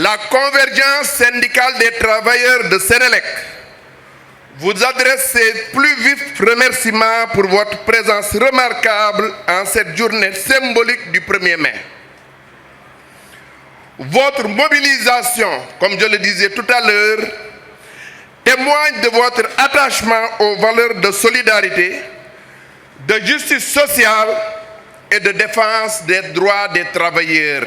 La convergence syndicale des travailleurs de Sénélec vous adresse ses plus vifs remerciements pour votre présence remarquable en cette journée symbolique du 1er mai. Votre mobilisation, comme je le disais tout à l'heure, témoigne de votre attachement aux valeurs de solidarité, de justice sociale et de défense des droits des travailleurs.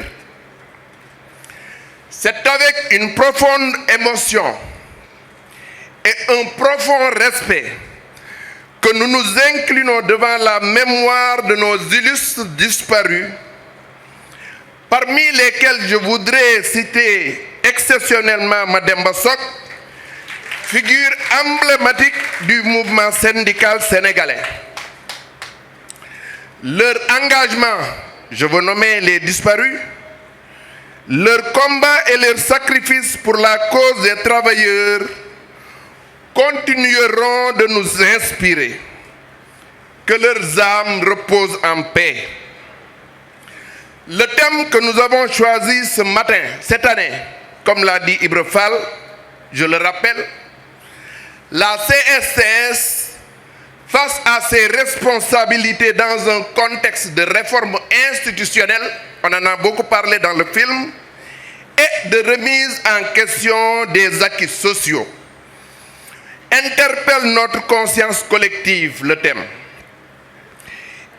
C'est avec une profonde émotion et un profond respect que nous nous inclinons devant la mémoire de nos illustres disparus, parmi lesquels je voudrais citer exceptionnellement Mademba Sok, figure emblématique du mouvement syndical sénégalais. Leur engagement, je veux nommer les disparus, leur combat et leur sacrifice pour la cause des travailleurs continueront de nous inspirer. Que leurs âmes reposent en paix. Le thème que nous avons choisi ce matin, cette année, comme l'a dit Ibra Fall, je le rappelle, la CSCS, face à ses responsabilités dans un contexte de réforme institutionnelle, on en a beaucoup parlé dans le film, et de remise en question des acquis sociaux, interpelle notre conscience collective, le thème.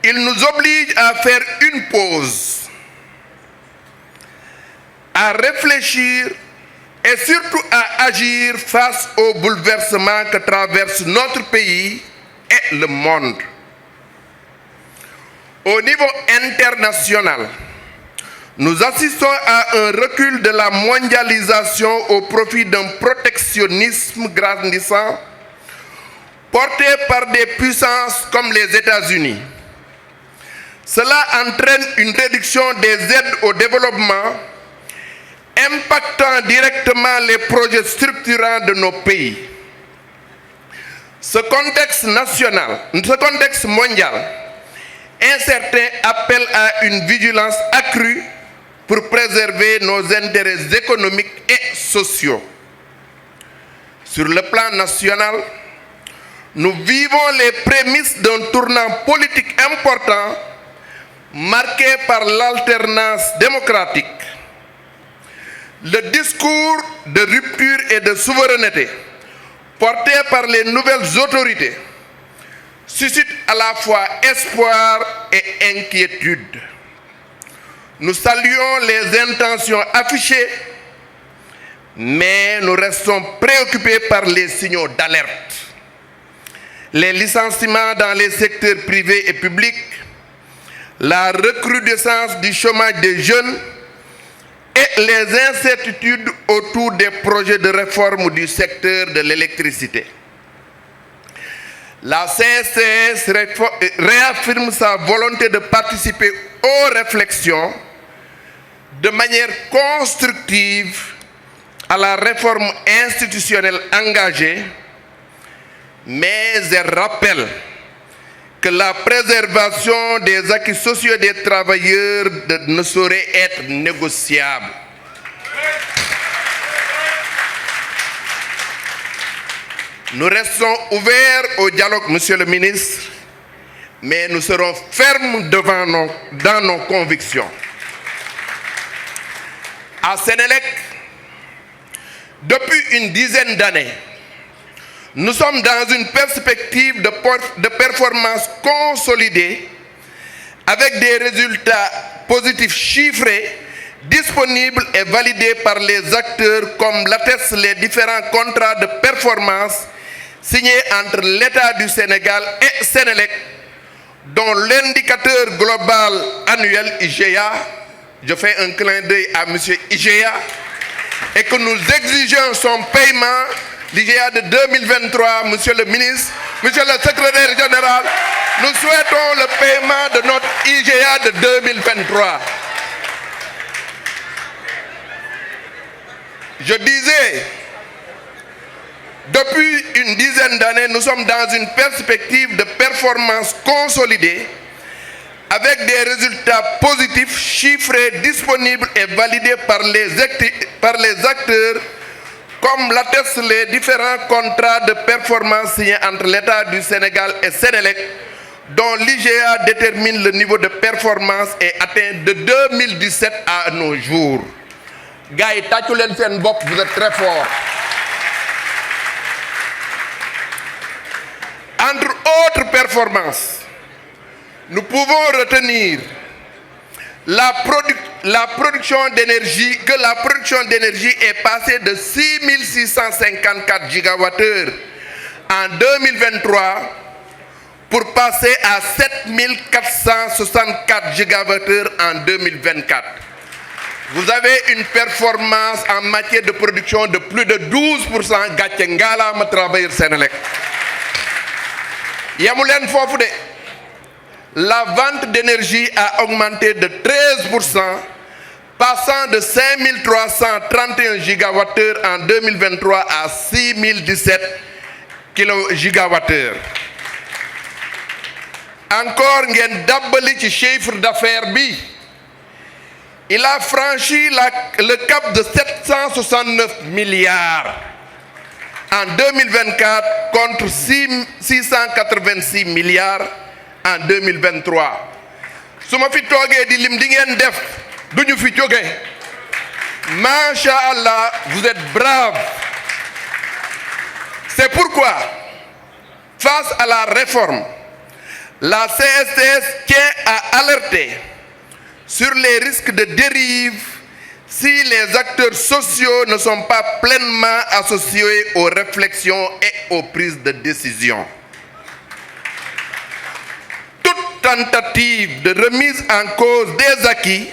Il nous oblige à faire une pause, à réfléchir et surtout à agir face aux bouleversements que traverse notre pays et le monde. Au niveau international, nous assistons à un recul de la mondialisation au profit d'un protectionnisme grandissant porté par des puissances comme les États-Unis. Cela entraîne une réduction des aides au développement, impactant directement les projets structurants de nos pays. Ce contexte mondial incertain appelle à une vigilance accrue pour préserver nos intérêts économiques et sociaux. Sur le plan national, nous vivons les prémices d'un tournant politique important marqué par l'alternance démocratique. Le discours de rupture et de souveraineté porté par les nouvelles autorités suscite à la fois espoir et inquiétude. Nous saluons les intentions affichées, mais nous restons préoccupés par les signaux d'alerte. Les licenciements dans les secteurs privés et publics, la recrudescence du chômage des jeunes et les incertitudes autour des projets de réforme du secteur de l'électricité. La CSCS réaffirme sa volonté de participer aux réflexions de manière constructive à la réforme institutionnelle engagée, mais elle rappelle que la préservation des acquis sociaux des travailleurs ne saurait être négociable. Nous restons ouverts au dialogue, Monsieur le ministre, mais nous serons fermes dans nos convictions. À Sénélec, depuis une dizaine d'années, nous sommes dans une perspective de performance consolidée avec des résultats positifs chiffrés, disponibles et validés par les acteurs comme l'attestent les différents contrats de performance signés entre l'État du Sénégal et Sénélec, dont l'indicateur global annuel IGA, je fais un clin d'œil à M. IGA, et que nous exigeons son paiement. L'IGA de 2023, Monsieur le ministre, Monsieur le secrétaire général, nous souhaitons le paiement de notre IGA de 2023. Je disais, depuis une dizaine d'années, nous sommes dans une perspective de performance consolidée avec des résultats positifs chiffrés, disponibles et validés par les acteurs, comme l'attestent les différents contrats de performance signés entre l'État du Sénégal et Sénélec, dont l'IGA détermine le niveau de performance et atteint de 2017 à nos jours. Gaï, vous êtes très forts. Entre autres performances, nous pouvons retenir la production d'énergie, que la production d'énergie est passée de 6654 gigawattheures en 2023 pour passer à 7464 gigawattheures en 2024. Vous avez une performance en matière de production de plus de 12%. Gatchengala ma travailleur Sénélec. Yamoulen Fofude. La vente d'énergie a augmenté de 13%, passant de 5331 gigawattheures en 2023 à 6017 gigawattheures. Encore un double chiffre d'affaires bi. Il a franchi le cap de 769 milliards en 2024 contre 686 milliards en 2023. Si je suis di lim di ngeen def duñu fi jóge. Masha Allah, vous êtes braves. C'est pourquoi, face à la réforme, la CSTS tient à alerter sur les risques de dérive si les acteurs sociaux ne sont pas pleinement associés aux réflexions et aux prises de décision. Toute tentative de remise en cause des acquis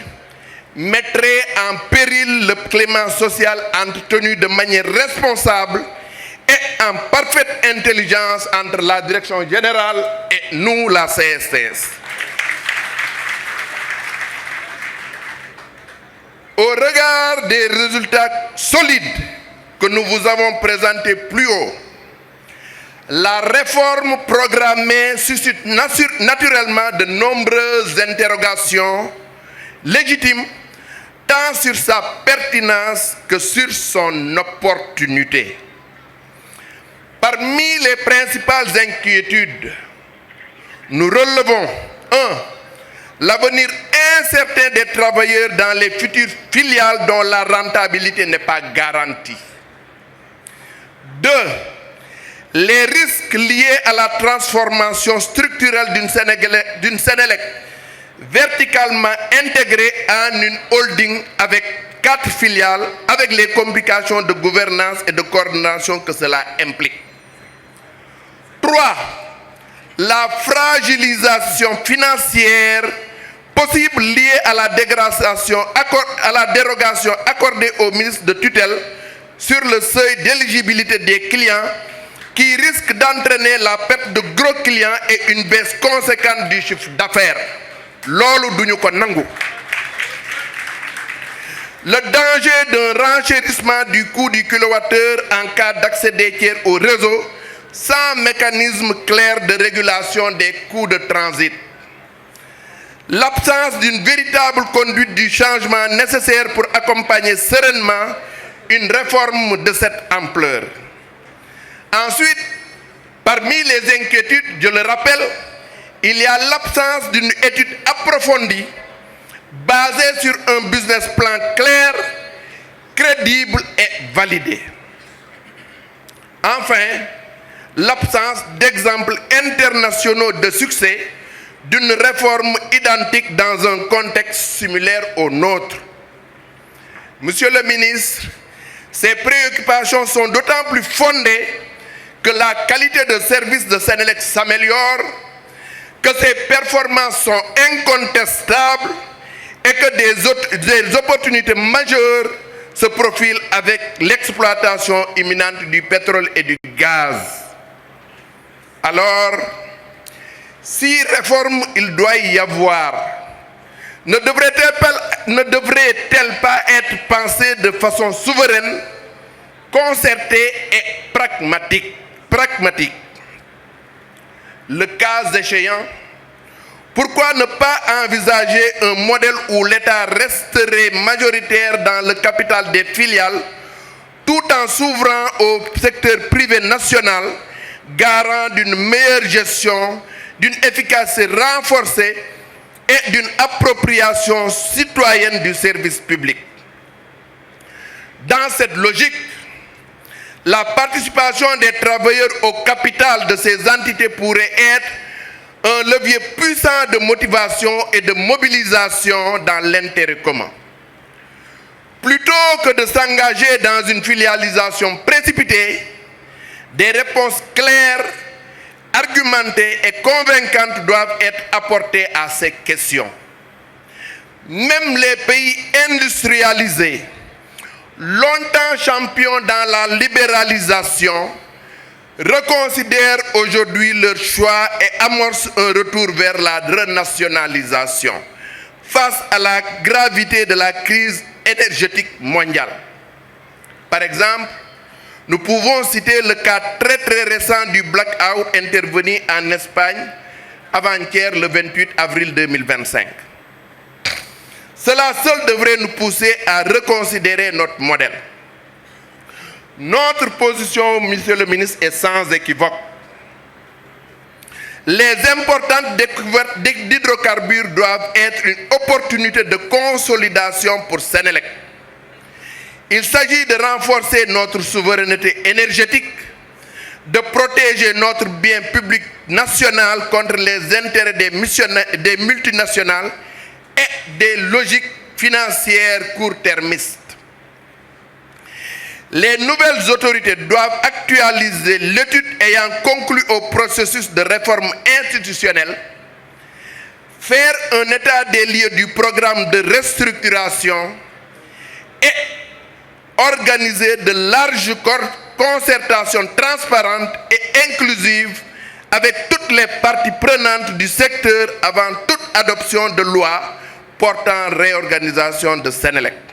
mettrait en péril le climat social entretenu de manière responsable et en parfaite intelligence entre la direction générale et nous, la CSTS. Au regard des résultats solides que nous vous avons présentés plus haut, la réforme programmée suscite naturellement de nombreuses interrogations légitimes, tant sur sa pertinence que sur son opportunité. Parmi les principales inquiétudes, nous relevons 1. L'avenir incertain des travailleurs dans les futures filiales dont la rentabilité n'est pas garantie. 2. Les risques liés à la transformation structurelle d'une Sénélec verticalement intégrée en une holding avec 4 filiales, avec les complications de gouvernance et de coordination que cela implique. 3. La fragilisation financière possible liée à la dérogation accordée au ministre de tutelle sur le seuil d'éligibilité des clients qui risque d'entraîner la perte de gros clients et une baisse conséquente du chiffre d'affaires. Lolo duñu ko nangu. Le danger d'un renchérissement du coût du kilowattheure en cas d'accès des tiers au réseau sans mécanisme clair de régulation des coûts de transit. L'absence d'une véritable conduite du changement nécessaire pour accompagner sereinement une réforme de cette ampleur. Ensuite, parmi les inquiétudes, je le rappelle, il y a l'absence d'une étude approfondie basée sur un business plan clair, crédible et validé. Enfin, l'absence d'exemples internationaux de succès d'une réforme identique dans un contexte similaire au nôtre. Monsieur le ministre, ces préoccupations sont d'autant plus fondées que la qualité de service de Sénélec s'améliore, que ses performances sont incontestables et que des opportunités majeures se profilent avec l'exploitation imminente du pétrole et du gaz. Alors, si réforme il doit y avoir, ne devrait-elle pas être pensée de façon souveraine, concertée et pragmatique? Le cas échéant, Pourquoi ne pas envisager un modèle où l'État resterait majoritaire dans le capital des filiales tout en s'ouvrant au secteur privé national, garant d'une meilleure gestion, d'une efficacité renforcée et d'une appropriation citoyenne du service public. Dans cette logique, la participation des travailleurs au capital de ces entités pourrait être un levier puissant de motivation et de mobilisation dans l'intérêt commun. Plutôt que de s'engager dans une filialisation précipitée, des réponses claires, argumentées et convaincantes doivent être apportées à ces questions. Même les pays industrialisés, longtemps champions dans la libéralisation, reconsidèrent aujourd'hui leur choix et amorcent un retour vers la renationalisation face à la gravité de la crise énergétique mondiale. Par exemple, nous pouvons citer le cas très récent du blackout intervenu en Espagne avant-hier le 28 avril 2025. Cela seul devrait nous pousser à reconsidérer notre modèle. Notre position, Monsieur le ministre, est sans équivoque. Les importantes découvertes d'hydrocarbures doivent être une opportunité de consolidation pour Sénélec. Il s'agit de renforcer notre souveraineté énergétique, de protéger notre bien public national contre les intérêts des multinationales et des logiques financières court-termistes. Les nouvelles autorités doivent actualiser l'étude ayant conclu au processus de réforme institutionnelle, faire un état des lieux du programme de restructuration et organiser de larges concertations transparentes et inclusives avec toutes les parties prenantes du secteur avant toute adoption de loi portant réorganisation de Sénélec.